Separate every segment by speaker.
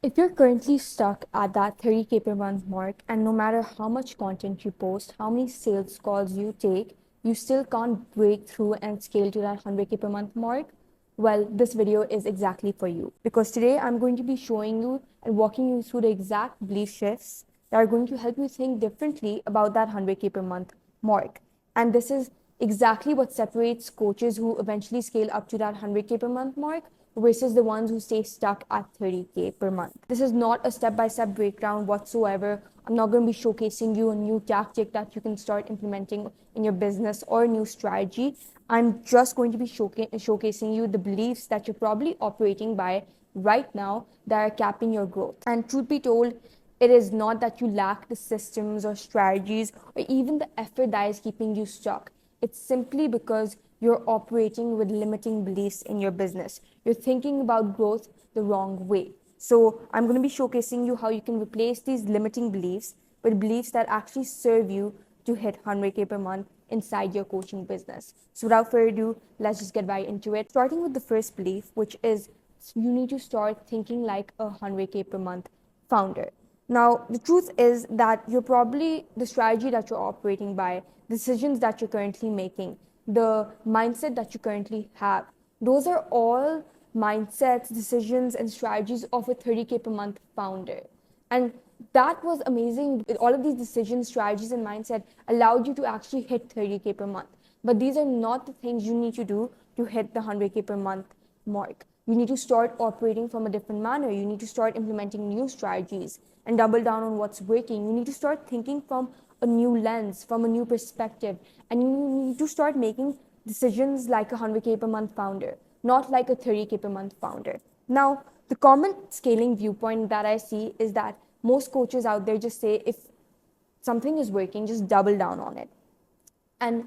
Speaker 1: If you're currently stuck at that 30K per month mark, and no matter how much content you post, how many sales calls you take, you still can't break through and scale to that 100K per month mark, well, this video is exactly for you. Because today I'm going to be showing you and walking you through the exact belief shifts that are going to help you think differently about that 100K per month mark. And this is exactly what separates coaches who eventually scale up to that 100K per month mark versus the ones who stay stuck at 30K per month. This is not a step-by-step breakdown whatsoever. I'm not going to be showcasing you a new tactic that you can start implementing in your business or a new strategy. I'm just going to be showcasing you the beliefs that you're probably operating by right now that are capping your growth. And truth be told, it is not that you lack the systems or strategies or even the effort that is keeping you stuck. It's simply because you're operating with limiting beliefs in your business. You're thinking about growth the wrong way. So I'm going to be showcasing you how you can replace these limiting beliefs with beliefs that actually serve you to hit 100K per month inside your coaching business. So without further ado, let's just get right into it. Starting with the first belief, which is you need to start thinking like a 100K per month founder. Now, the truth is that you're probably the strategy that you're operating by, decisions that you're currently making, the mindset that you currently have. Those are all mindsets, decisions, and strategies of a 30K per month founder. And that was amazing. All of these decisions, strategies, and mindset allowed you to actually hit 30K per month. But these are not the things you need to do to hit the 100K per month mark. You need to start operating from a different manner. You need to start implementing new strategies and double down on what's working. You need to start thinking from a new lens, from a new perspective. And you need to start making decisions like a 100K per month founder, not like a 30K per month founder. Now, the common scaling viewpoint that I see is that most coaches out there just say if something is working, just double down on it. And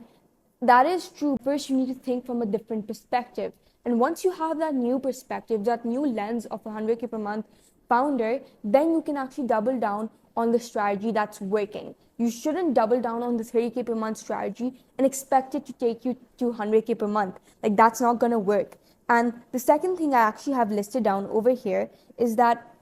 Speaker 1: that is true. First, you need to think from a different perspective. And once you have that new perspective, that new lens of a 100K per month founder, then you can actually double down on the strategy that's working. You shouldn't double down on the 30K per month strategy and expect it to take you to 100K per month. Like, that's not going to work. And the second thing I actually have listed down over here is that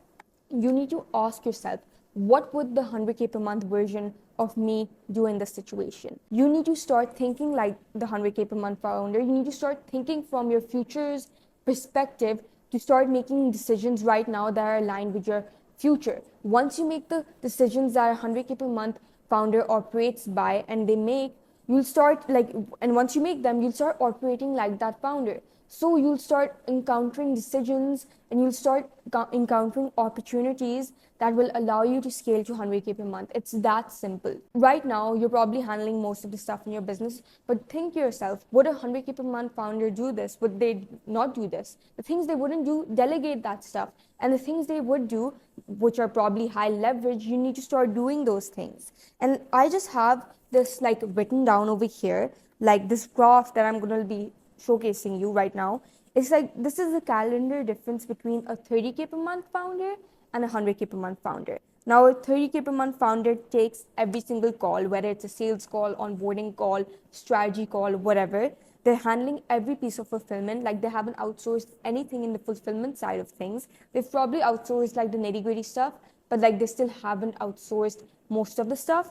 Speaker 1: you need to ask yourself, what would the 100K per month version of me do in this situation? You need to start thinking like the 100K per month founder. You need to start thinking from your future's perspective to start making decisions right now that are aligned with your future. Once you make the decisions that a 100K per month founder operates by and they make, you'll start like, and once you make them, you'll start operating like that founder. So you'll start encountering decisions and you'll start encountering opportunities that will allow you to scale to 100K per month. It's that simple. Right now, you're probably handling most of the stuff in your business, but think to yourself, would a 100K per month founder do this? Would they not do this? The things they wouldn't do, delegate that stuff. And the things they would do, which are probably high leverage, you need to start doing those things. And I just have this like written down over here, like this graph that I'm going to be showcasing you right now. It's like this is the calendar difference between a 30K per month founder and a 100K per month founder. Now, a 30K per month founder takes every single call, whether it's a sales call, onboarding call, strategy call, whatever. They're handling every piece of fulfillment. Like, they haven't outsourced anything in the fulfillment side of things. They've probably outsourced like the nitty gritty stuff, but like they still haven't outsourced most of the stuff.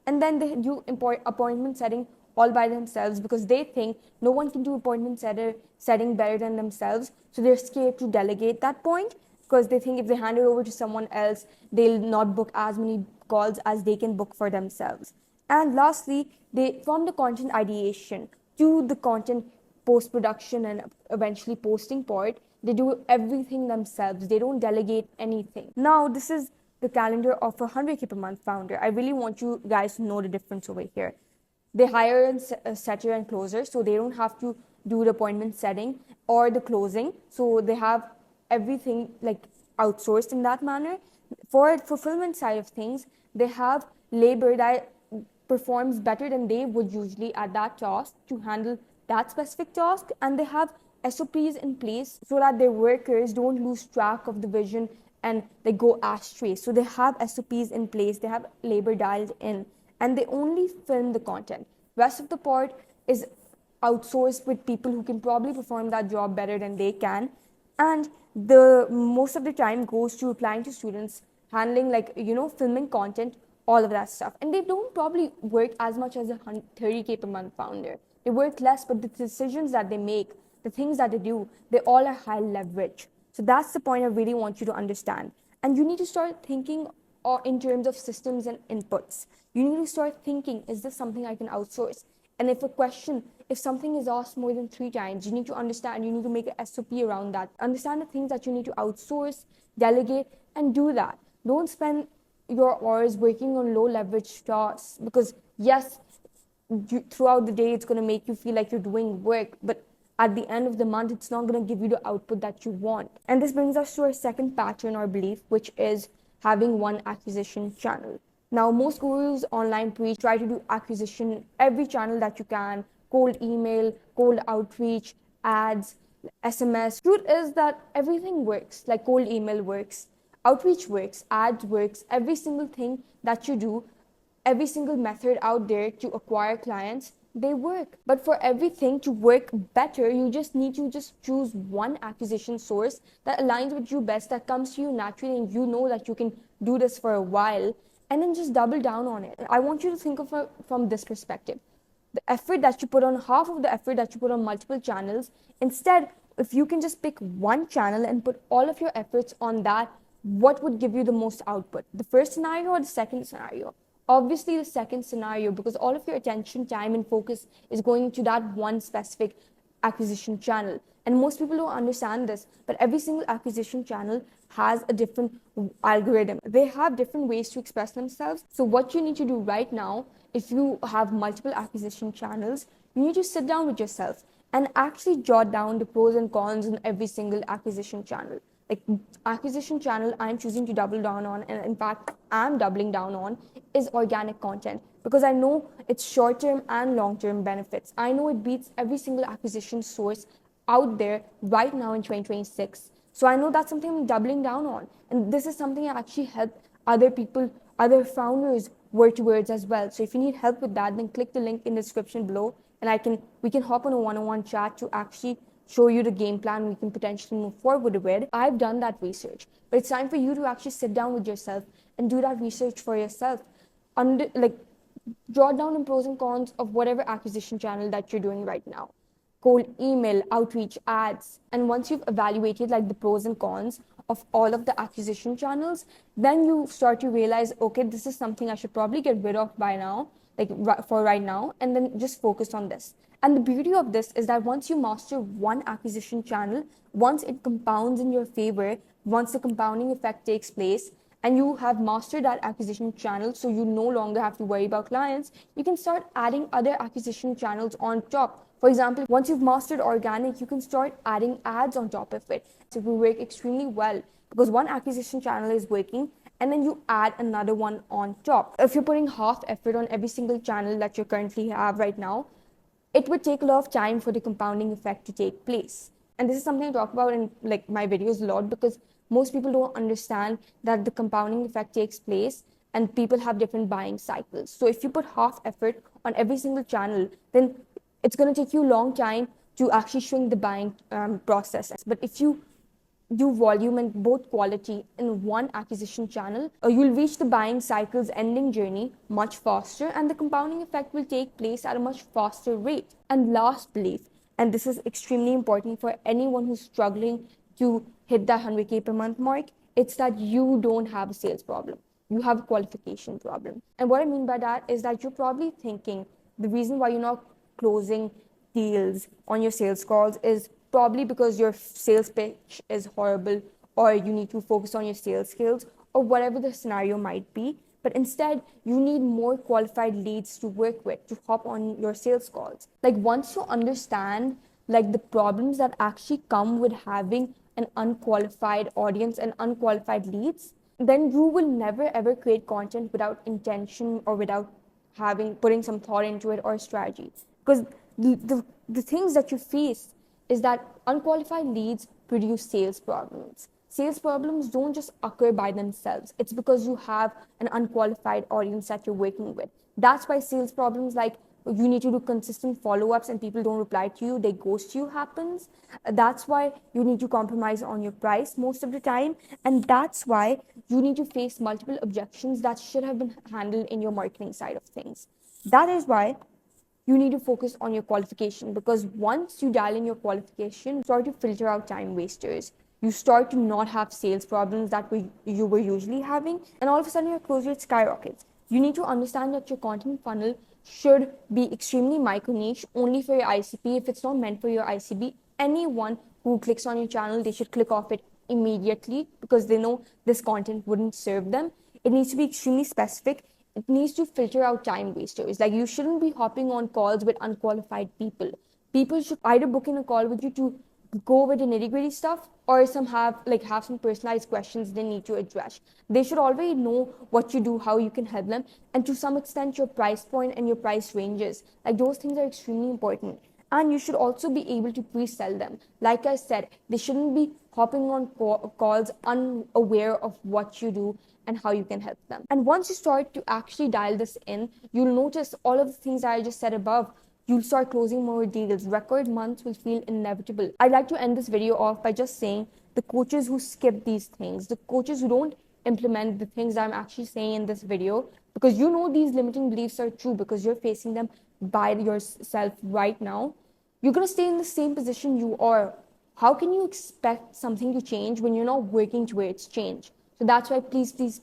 Speaker 1: And then they do appointment setting all by themselves because they think no one can do appointment setting better than themselves. So they're scared to delegate that point because they think if they hand it over to someone else, they'll not book as many calls as they can book for themselves. And lastly, they from the content ideation to the content post production and eventually posting part, they do everything themselves. They don't delegate anything. Now, this is the calendar of a 100K per month founder. I really want you guys to know the difference over here. They hire a setter and closer, so they don't have to do the appointment setting or the closing. So they have everything like outsourced in that manner. For fulfillment side of things, they have labor that performs better than they would usually at that task to handle that specific task, and they have SOPs in place so that their workers don't lose track of the vision and they go astray. So they have SOPs in place, they have labor dialed in, and they only film the content. Rest of the part is outsourced with people who can probably perform that job better than they can. And the most of the time goes to replying to students, handling like filming content, all of that stuff. And they don't probably work as much as a 30K per month founder. They work less, but the decisions that they make, the things that they do, they all are high leverage. So that's the point I really want you to understand. And you need to start thinking in terms of systems and inputs. You need to start thinking, is this something I can outsource? And if something is asked more than 3 times, you need to understand, you need to make an SOP around that. Understand the things that you need to outsource, delegate, and do that. Don't spend your hours working on low leverage tasks because, yes, throughout the day, it's going to make you feel like you're doing work, but at the end of the month, it's not going to give you the output that you want. And this brings us to our second pattern or belief, which is having one acquisition channel. Now, most gurus online preach try to do acquisition every channel that you can: cold email, cold outreach, ads, SMS. Truth is that everything works. Like cold email works, outreach works, ads works, every single thing that you do, every single method out there to acquire clients, they work. But for everything to work better, you just need to just choose one acquisition source that aligns with you best, that comes to you naturally, and you know that you can do this for a while, and then just double down on it. I want you to think of it from this perspective. The effort that you put on, half of the effort that you put on multiple channels, instead, if you can just pick one channel and put all of your efforts on that, what would give you the most output? The first scenario or the second scenario? Obviously, the second scenario, because all of your attention, time, and focus is going to that one specific acquisition channel. And most people don't understand this, but every single acquisition channel has a different algorithm. They have different ways to express themselves. So, what you need to do right now, if you have multiple acquisition channels, you need to sit down with yourself and actually jot down the pros and cons in every single acquisition channel. Like acquisition channel I'm choosing to double down on, and in fact I'm doubling down on, is organic content, because I know its short-term and long-term benefits. I know it beats every single acquisition source out there right now in 2026. So I know that's something I'm doubling down on, and this is something I actually help other people, other founders work towards as well. So if you need help with that, then click the link in the description below, and we can hop on a one-on-one chat to actually show you the game plan we can potentially move forward with. I've done that research, but it's time for you to actually sit down with yourself and do that research for yourself. Jot down the pros and cons of whatever acquisition channel that you're doing right now: cold email, outreach, ads. And once you've evaluated like the pros and cons of all of the acquisition channels, then you start to realize, okay, this is something I should probably get rid of by now, for right now, and then just focus on this. And the beauty of this is that once you master one acquisition channel, once it compounds in your favor, once the compounding effect takes place, and you have mastered that acquisition channel, so you no longer have to worry about clients, you can start adding other acquisition channels on top. For example, once you've mastered organic, you can start adding ads on top of it. So it will work extremely well because one acquisition channel is working, and then you add another one on top. If you're putting half effort on every single channel that you currently have right now, it would take a lot of time for the compounding effect to take place. And this is something I talk about in like my videos a lot, because most people don't understand that the compounding effect takes place and people have different buying cycles. So if you put half effort on every single channel, then it's going to take you a long time to actually shrink the buying process. But if you do volume and both quality in one acquisition channel, you'll reach the buying cycle's ending journey much faster, and the compounding effect will take place at a much faster rate. And last belief, and this is extremely important for anyone who's struggling to hit that 100K per month mark, it's that you don't have a sales problem. You have a qualification problem. And what I mean by that is that you're probably thinking the reason why you're not closing deals on your sales calls is probably because your sales pitch is horrible, or you need to focus on your sales skills, or whatever the scenario might be. But instead, you need more qualified leads to work with to hop on your sales calls. Like once you understand like the problems that actually come with having an unqualified audience and unqualified leads, then you will never ever create content without intention or without putting some thought into it or strategy. Because the things that you face is that unqualified leads produce sales problems. Sales problems don't just occur by themselves. It's because you have an unqualified audience that you're working with. That's why sales problems like you need to do consistent follow-ups and people don't reply to you, they ghost you happens. That's why you need to compromise on your price most of the time, and that's why you need to face multiple objections that should have been handled in your marketing side of things. That is why you need to focus on your qualification, because once you dial in your qualification, you start to filter out time wasters. You start to not have sales problems that you were usually having, and all of a sudden your close rate skyrockets. You need to understand that your content funnel should be extremely micro niche, only for your ICP. If it's not meant for your ICP, anyone who clicks on your channel, they should click off it immediately because they know this content wouldn't serve them. It needs to be extremely specific. It needs to filter out time wasters. Like, you shouldn't be hopping on calls with unqualified people. People should either book in a call with you to go over the nitty gritty stuff, or have some personalized questions they need to address. They should already know what you do, how you can help them, and to some extent your price point and your price ranges. Like, those things are extremely important. And you should also be able to pre-sell them. Like I said, they shouldn't be hopping on calls unaware of what you do and how you can help them. And once you start to actually dial this in, you'll notice all of the things I just said above. You'll start closing more deals. Record months will feel inevitable. I'd like to end this video off by just saying, the coaches who skip these things, the coaches who don't implement the things that I'm actually saying in this video, because you know these limiting beliefs are true because you're facing them by yourself right now, you're going to stay in the same position you are. How can you expect something to change when you're not working towards change? So that's why please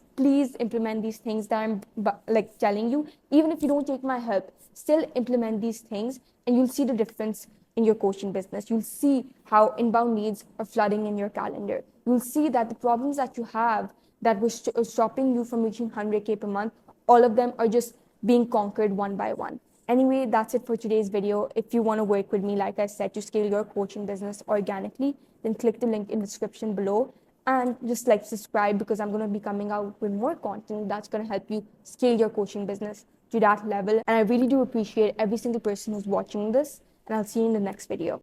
Speaker 1: implement these things that I'm telling you. Even if you don't take my help, still implement these things and you'll see the difference in your coaching business. You'll see how inbound leads are flooding in your calendar. You'll see that the problems that you have that were stopping you from reaching 100K per month, all of them are just being conquered one by one. Anyway, that's it for today's video. If you want to work with me, like I said, to scale your coaching business organically, then click the link in the description below and just subscribe, because I'm going to be coming out with more content that's going to help you scale your coaching business to that level. And I really do appreciate every single person who's watching this, and I'll see you in the next video.